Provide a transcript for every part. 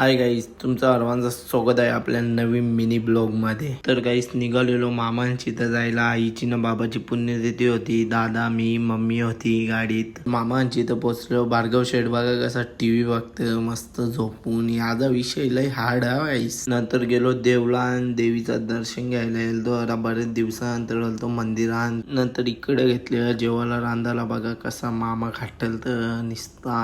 Hi guys, तुमचं सर्वांचं स्वागत आहे आपल्या नवीन मिनी ब्लॉग मध्ये। तर गाईस निघालेलो मामांची तर जायला। आईची ना बाबाची पुण्यतिथी होती। दादा मी मम्मी होती गाडीत। मामांची तर पोचलो। भार्गव शेठ बघा कसा टीव्ही बघतोय मस्त झोपून। याचा विषय लय हार्ड आहे गाईस। नंतर गेलो देवळान, देवीचं दर्शन घ्यायला गेलो। आता बरेच दिवसानंतर गेलो मंदिरात। नंतर इकडे घेतले जेवायला रांधायला बघा कसा मामा खाटल तर निस्ता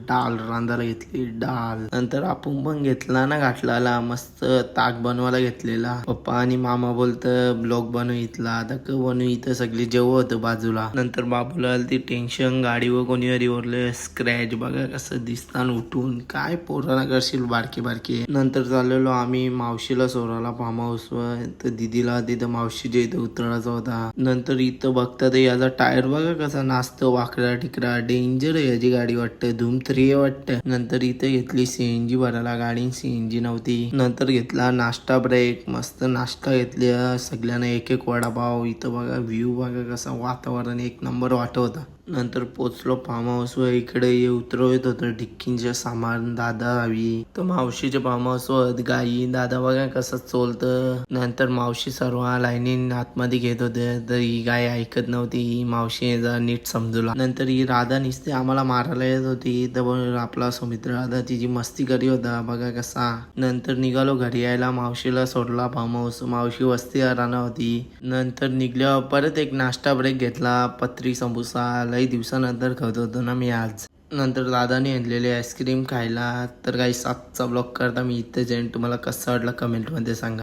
डाल रांधायला घेतली डाल। नंतर आपण पण घेतला ना घाटलाला मस्त ताक बनवायला घेतलेला। पप्पा आणि मामा बोलत ब्लॉग बनव इथला। आता क बनवू इथं सगळी जेव होतं बाजूला। नंतर बाबूला ती टेन्शन गाडीवर कोणीतरी ओरले स्क्रॅच बघा कसं दिसतान उठून। काय पोराला करशील बारके बारके। नंतर चाललेलो आम्ही मावशीला सोराला फार्म हाऊस वर। तर दिदीला तिथं मावशीच्या इथं उतरायचा होता। नंतर इथं बघता याचा टायर बघा कसा नाचतो वाकडा टिकडा। डेंजर आहे याची गाडी वाटतं। धूम 3 वाटतं। नंतर इथं घेतली सीएनजी भरायला। गाडी सीएनजी नव्हती। नंतर घेतला नाश्ता ब्रेक मस्त नाश्ता घेतला सगळ्यांना एक एक वडापाव। इथं बघा व्ह्यू बघा कसा वातावरण एक नंबर वाटत होता। नंतर पोचलो फार्म हाऊस वर। इकडे उतरवत होतं डिक्कींचे सामान दादा हवी तर मावशीच्या फार्म हाऊस वर गाई दादा बघा कसं चोलतं। नंतर मावशी सर्व लाईनीन आतमध्ये घेत होते तर ही गाय ऐकत नव्हती। ही मावशी नीट समजूला। नंतर ही राधा निसते आम्हाला मारायला येत होती तर आपला सुमित्र राधा तिची मस्ती करी होता बघा कसा। नंतर निघालो घरी यायला। मावशीला सोडला फार्म हाऊस। मावशी वस्ती राहणार होती। नंतर निघल्यावर परत एक नाश्ता ब्रेक घेतला। पत्री समोसा लई दिवसानंतर खात होतो ना मी आज। नंतर दादाने आणलेले आईस्क्रीम खायला। तर काही 7चा ब्लॉग करता मी इथेच आहे। तुम्हाला कसं वाटलं कमेंट मध्ये सांगा।